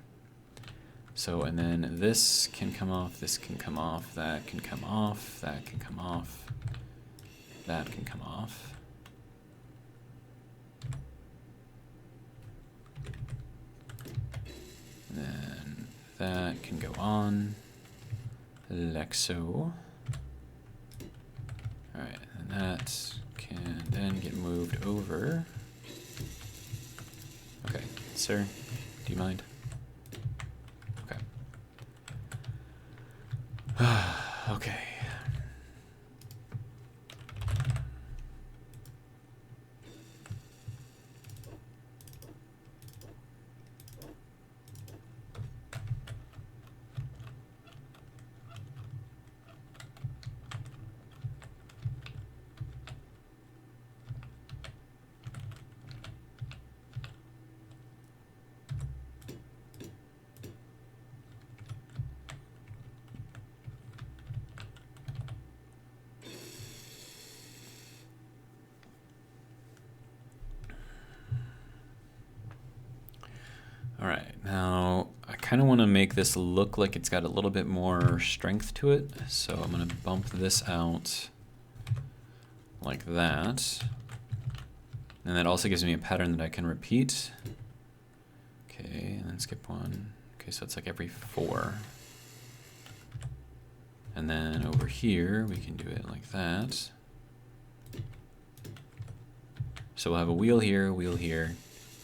So, and then this can come off, this can come off, that can come off, that can come off, that can come off. And then that can go on, like so. Alright, and that can then get moved over. Okay, sir, do you mind? Okay. Okay. All right, now I kind of want to make this look like it's got a little bit more strength to it. So I'm going to bump this out like that. And that also gives me a pattern that I can repeat. Okay, and then skip one. Okay, so it's like every 4. And then over here, we can do it like that. So we'll have a wheel here,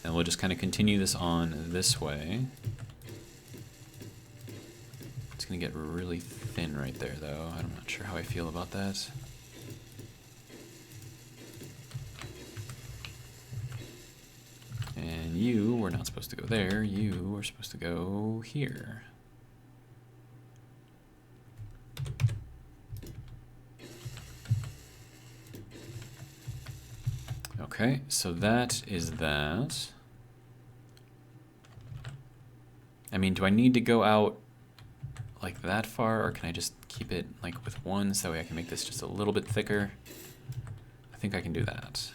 and we'll just kind of continue this on this way. It's gonna get really thin right there though. I'm not sure how I feel about that. And you were not supposed to go there, you were supposed to go here. Okay, so that is that. I mean, do I need to go out like that far, or can I just keep it like with one so that way I can make this just a little bit thicker? I think I can do that.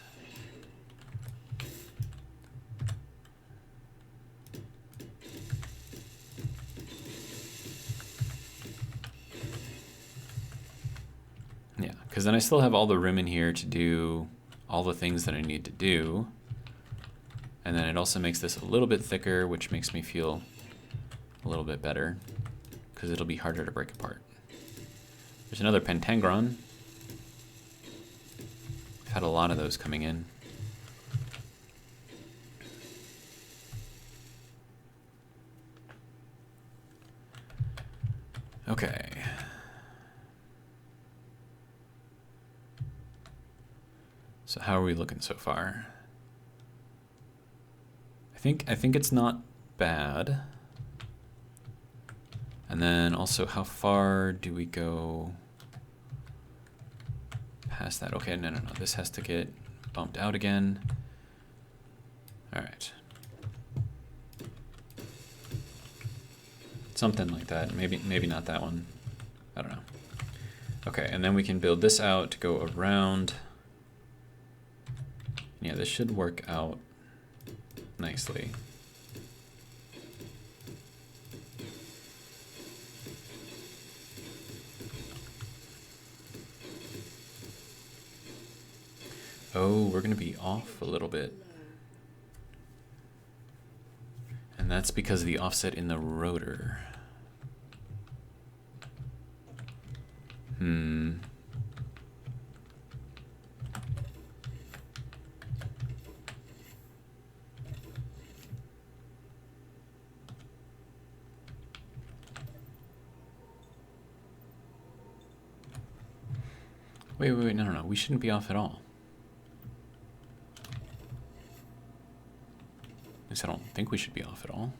Yeah, because then I still have all the room in here to do all the things that I need to do. And then it also makes this a little bit thicker, which makes me feel a little bit better, because it'll be harder to break apart. There's another pentangron. I've had a lot of those coming in. Okay. So how are we looking so far? I think it's not bad. And then also, how far do we go past that? Okay, no. This has to get bumped out again. All right. Something like that. Maybe not that one. I don't know. Okay, and then we can build this out to go around. Yeah, this should work out nicely. Oh, we're gonna be off a little bit. And that's because of the offset in the rotor. Wait, no. We shouldn't be off at all. At least I don't think we should be off at all.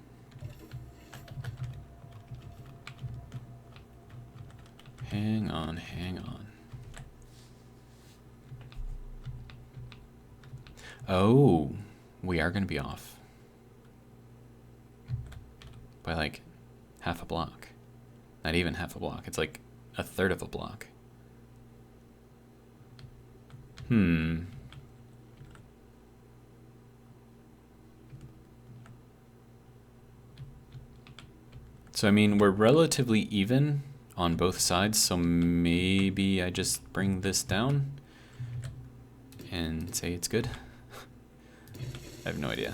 Hang on. Oh, we are going to be off by like half a block. Not even half a block. It's like a third of a block. So, I mean, we're relatively even on both sides, so maybe I just bring this down and say it's good. I have no idea.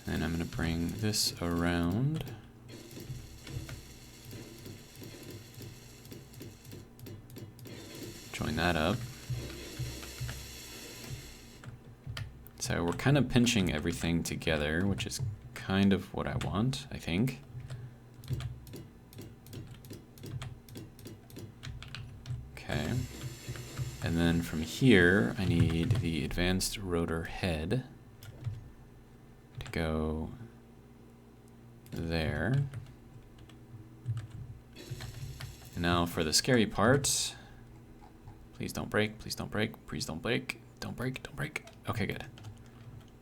And I'm going to bring this around. Join that up. So we're kind of pinching everything together, which is kind of what I want, I think. Okay. And then from here, I need the advanced rotor head to go there. And now for the scary part. Please don't break, please don't break, please don't break. Don't break, don't break. Okay, good.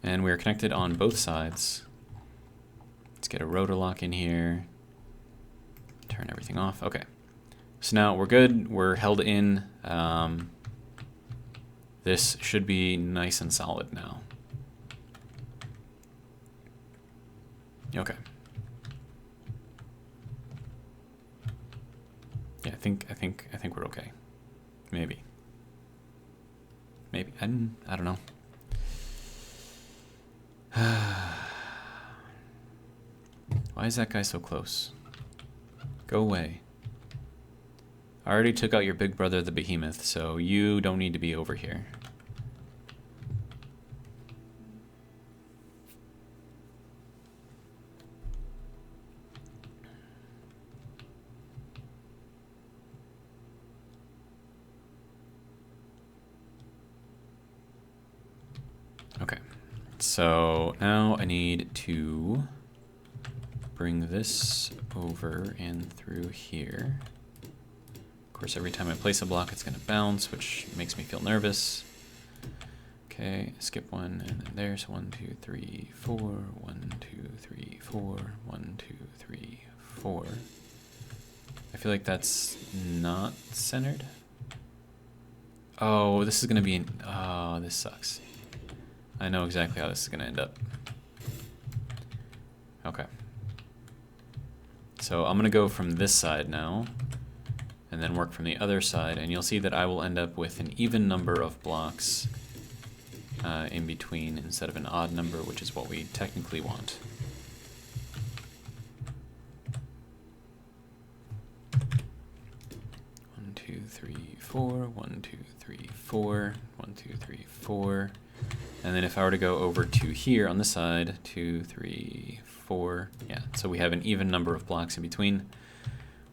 And we're connected on both sides. Let's get a rotor lock in here. Turn everything off. Okay. So now we're good. We're held in. This should be nice and solid now. Okay. Yeah, I think we're okay. Maybe. I don't know. Why is that guy so close? Go away. I already took out your big brother, the behemoth, so you don't need to be over here. Okay. so now I need to bring this over and through here. Of course, every time I place a block, it's going to bounce, which makes me feel nervous. Okay, skip one, and then there's 1, 2, 3, 4, 1, 2, 3, 4, 1, 2, 3, 4. I feel like that's not centered. Oh, this is going to be, oh, this sucks. I know exactly how this is going to end up. Okay. So I'm going to go from this side now, and then work from the other side, and you'll see that I will end up with an even number of blocks in between instead of an odd number, which is what we technically want. One, 2, 3, 4, 1, 2, 3, 4, 1, 2, 3, 4. And then if I were to go over to here on this side, 2, 3, 4, yeah, so we have an even number of blocks in between,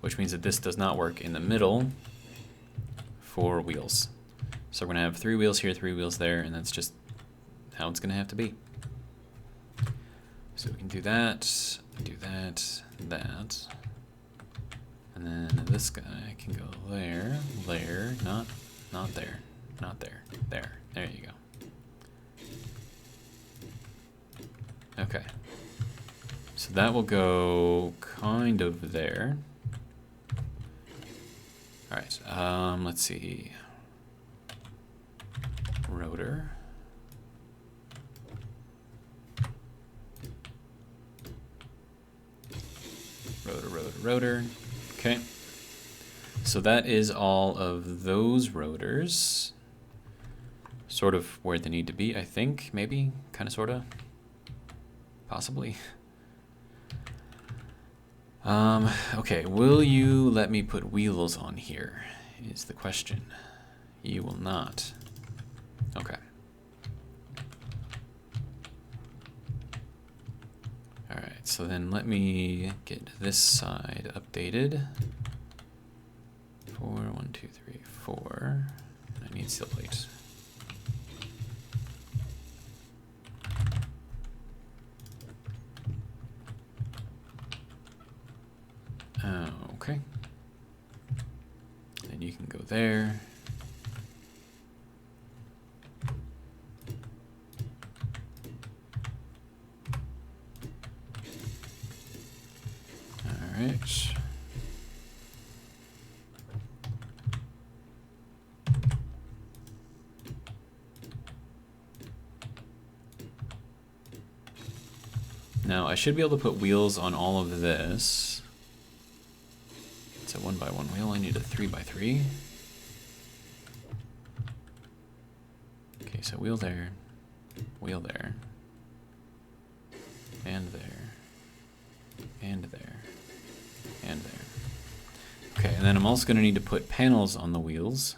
which means that this does not work in the middle for wheels. So we're going to have 3 wheels here, 3 wheels there, and that's just how it's going to have to be. So we can do that, that, and then this guy can go there, not there, not there, there you go. Okay, so that will go kind of there. All right, let's see. Rotor. Rotor. Okay. So that is all of those rotors. Sort of where they need to be, I think. Maybe. Kind of, sort of. Possibly. Okay, will you let me put wheels on here, is the question. You will not. Okay. Alright, so then let me get this side updated. 4, 1, 2, 3, 4. I need steel plate. Okay. Then you can go there. All right. Now I should be able to put wheels on all of this. It's a 1x1 wheel. I need a 3x3. Okay, so wheel there, and there, and there, and there. Okay, and then I'm also going to need to put panels on the wheels.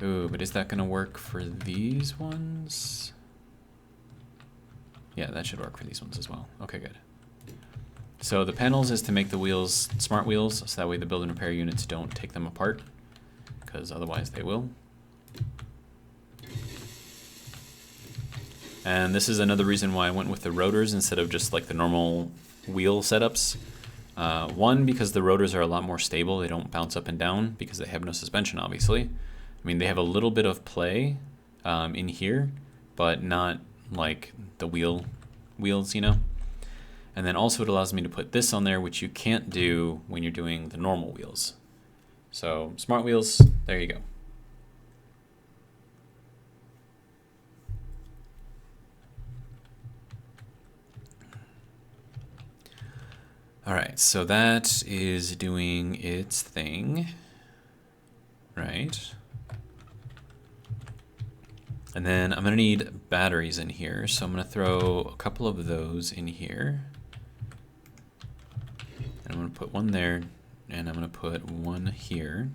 Ooh, but is that going to work for these ones? Yeah, that should work for these ones as well. Okay, good. So the panels is to make the wheels smart wheels, so that way the build and repair units don't take them apart, because otherwise they will. And this is another reason why I went with the rotors instead of just like the normal wheel setups. One, because the rotors are a lot more stable. They don't bounce up and down because they have no suspension, obviously. I mean, they have a little bit of play in here, but not like the wheels, you know? And then also it allows me to put this on there, which you can't do when you're doing the normal wheels. So smart wheels, there you go. All right, so that is doing its thing, right? And then I'm gonna need batteries in here, so I'm gonna throw a couple of those in here. And I'm gonna put one there, and I'm gonna put one here.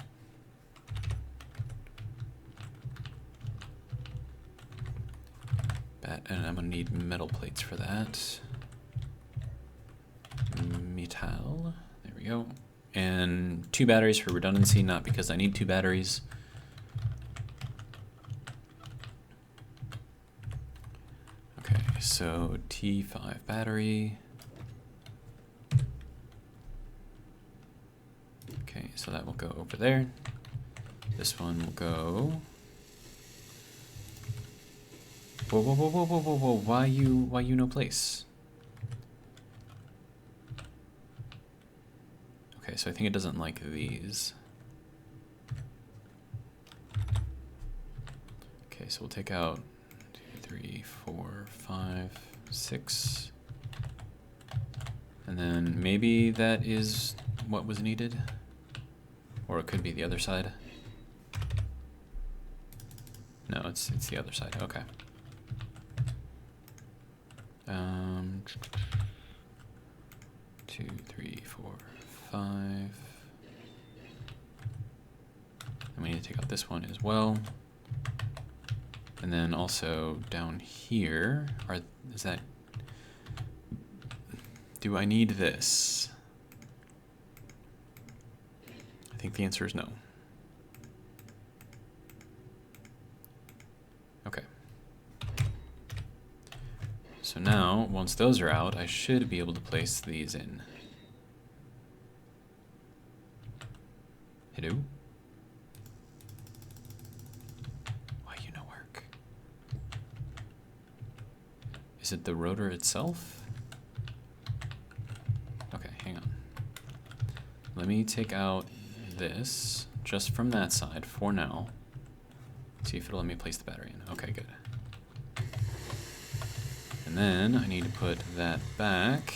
And I'm gonna need metal plates for that. Metal, there we go. And 2 batteries for redundancy, not because I need 2 batteries. so T5 battery. Okay, so that will go over there. This one will go. Whoa, whoa, whoa, whoa, whoa, whoa, whoa! Why you no place? Okay, so I think it doesn't like these. Okay, so we'll take out 2, 3, 4, 5, 6. And then maybe that is what was needed. Or it could be the other side. No, it's the other side. Okay. 2, 3, 4, 5. And we need to take out this one as well. And then also down here, is that, do I need this? I think the answer is no. Okay. So now, once those are out, I should be able to place these in. Hello? Why you no work? Is it the rotor itself? Okay, hang on. Let me take out this just from that side for now. See if it'll let me place the battery in. Okay, good. And then I need to put that back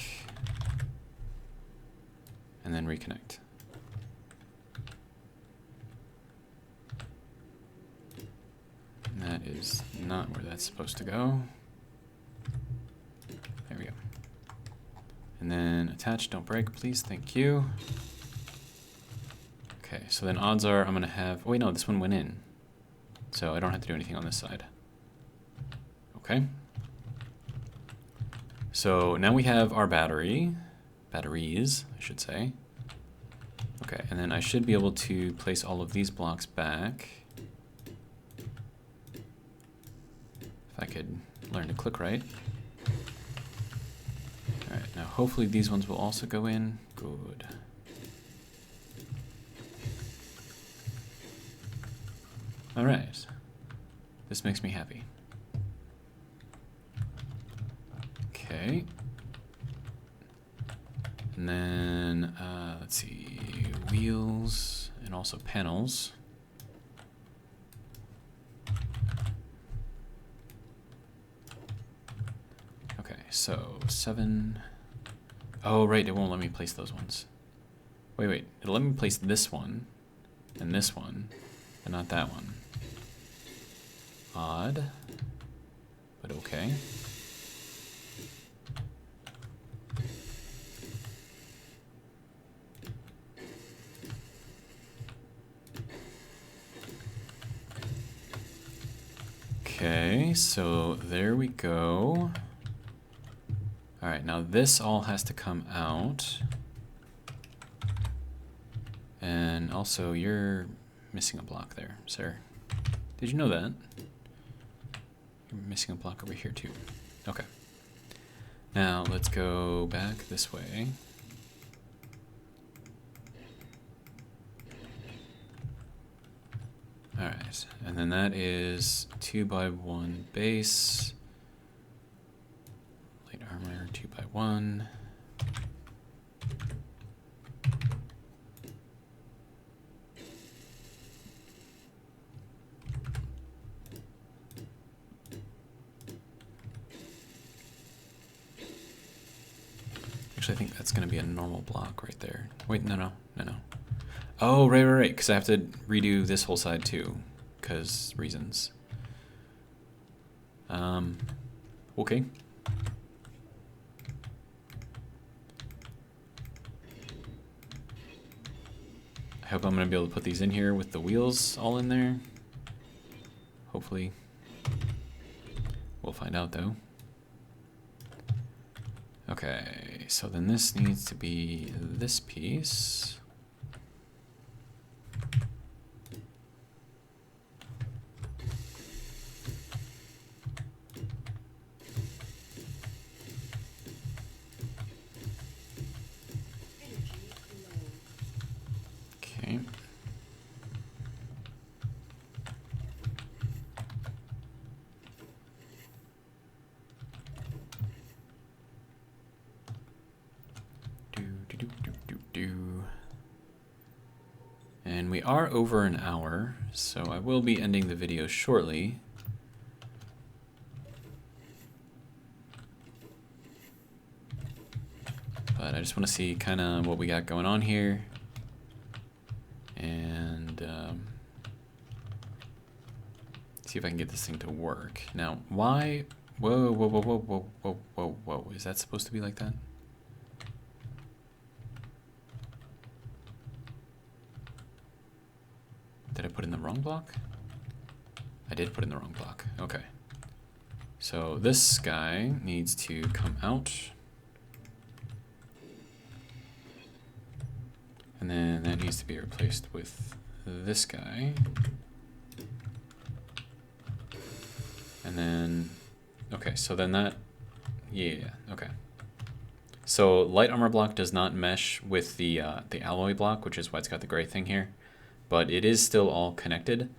and then reconnect. And that is not where that's supposed to go. There we go. And then attach, don't break, please, thank you. Okay, so then odds are I'm gonna have, oh wait, no, this one went in. So I don't have to do anything on this side. Okay. So now we have our batteries, I should say. Okay, and then I should be able to place all of these blocks back. If I could learn to click right. All right, now hopefully these ones will also go in. Good. All right, this makes me happy. Okay. And then, let's see, wheels and also panels. Okay, so 7. Oh, right, it won't let me place those ones. Wait, it'll let me place this one and this one, but not that one. Odd, but okay. Okay, so there we go. All right, now this all has to come out. And also, you're missing a block there, sir. Did you know that? You're missing a block over here too. Okay. Now let's go back this way. All right, and then that is 2x1 base, light armor 2x1. Actually, I think that's going to be a normal block right there. Wait, no. Oh, right, because I have to redo this whole side too, because reasons. Okay. I hope I'm going to be able to put these in here with the wheels all in there. Hopefully. We'll find out though. Okay, so then this needs to be this piece. We are over an hour, so I will be ending the video shortly. But I just want to see kind of what we got going on here. And see if I can get this thing to work. Now, why? Whoa, whoa, whoa, whoa, whoa, whoa, whoa, whoa. Is that supposed to be like that? Did I put in the wrong block? I did put in the wrong block. Okay. So this guy needs to come out. And then that needs to be replaced with this guy. And then, okay, so then that, yeah, okay. So light armor block does not mesh with the alloy block, which is why it's got the gray thing here. But it is still all connected,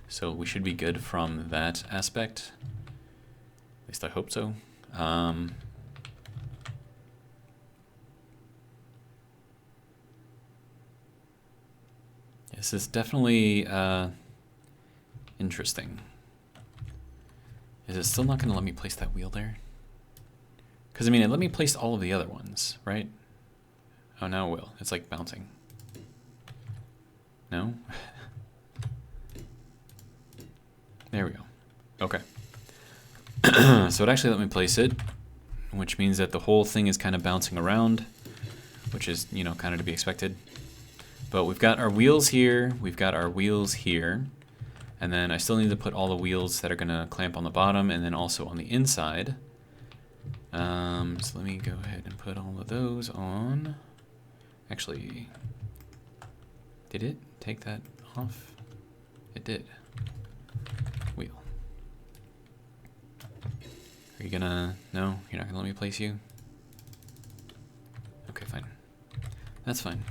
so we should be good from that aspect. At least I hope so. This is definitely interesting. Is it still not going to let me place that wheel there? Because, I mean, it let me place all of the other ones, right? Oh, now it will. It's like bouncing. No? There we go. Okay. So it actually let me place it, which means that the whole thing is kind of bouncing around, which is, you know, kind of to be expected. But we've got our wheels here, we've got our wheels here, and then I still need to put all the wheels that are going to clamp on the bottom and then also on the inside. So let me go ahead and put all of those on. Actually, did it take that off? It did. Wheel. Are you gonna, no, you're not gonna let me place you? Okay, fine. That's fine.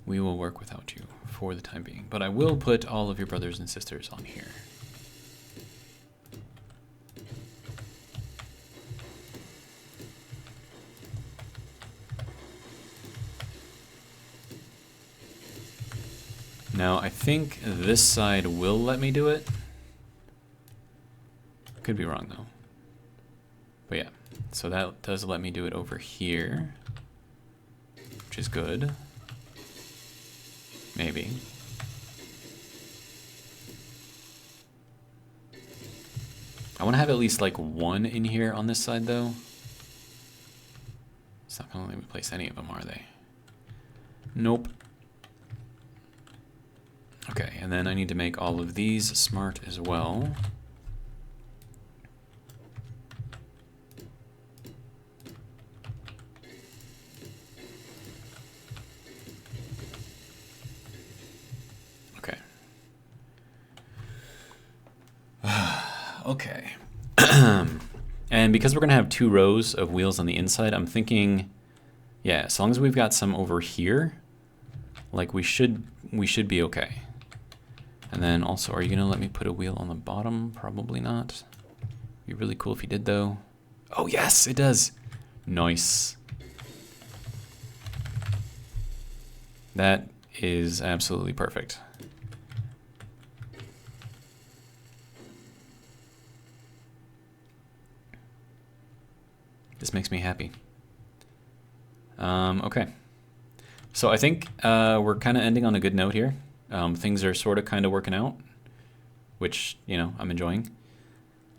We will work without you for the time being, but I will put all of your brothers and sisters on here. Now, I think this side will let me do it. Could be wrong, though. But yeah, so that does let me do it over here, which is good. Maybe. I want to have at least like one in here on this side, though. It's not going to let me place any of them, are they? Nope. Okay, and then I need to make all of these smart as well. Okay. Okay. And because we're going to have 2 rows of wheels on the inside, I'm thinking, yeah, as long as we've got some over here, like we should be okay. And then also, are you gonna let me put a wheel on the bottom? Probably not. Be really cool if you did, though. Oh yes, it does. Nice. That is absolutely perfect. This makes me happy. Okay. So I think we're kind of ending on a good note here. Things are sort of kind of working out, which, you know, I'm enjoying.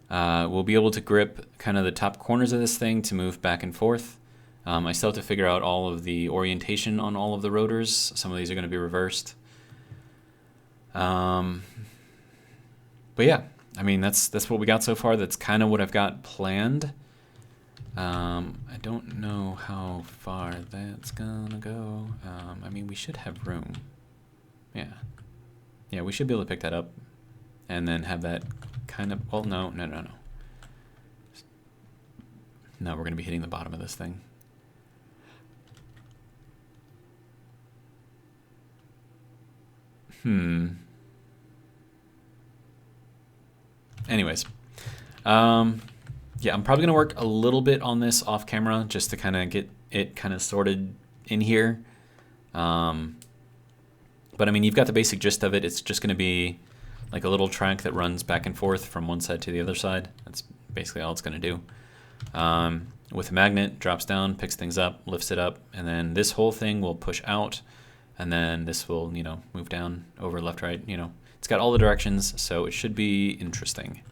We'll be able to grip kind of the top corners of this thing to move back and forth. I still have to figure out all of the orientation on all of the rotors. Some of these are going to be reversed. But yeah, I mean, that's what we got so far. That's kind of what I've got planned. I don't know how far that's gonna go. I mean, we should have room. Yeah. Yeah, we should be able to pick that up and then have that kind of, well, no. No, we're going to be hitting the bottom of this thing. Anyways. Yeah, I'm probably going to work a little bit on this off camera just to kind of get it kind of sorted in here. But I mean, you've got the basic gist of it. It's just going to be like a little track that runs back and forth from one side to the other side. That's basically all it's going to do. With a magnet, drops down, picks things up, lifts it up, and then this whole thing will push out, and then this will, you know, move down, over, left, right, you know. It's got all the directions, so it should be interesting.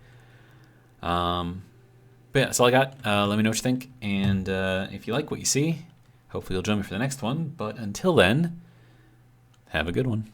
But yeah, that's all I got. Let me know what you think, and if you like what you see, hopefully you'll join me for the next one. But until then, have a good one.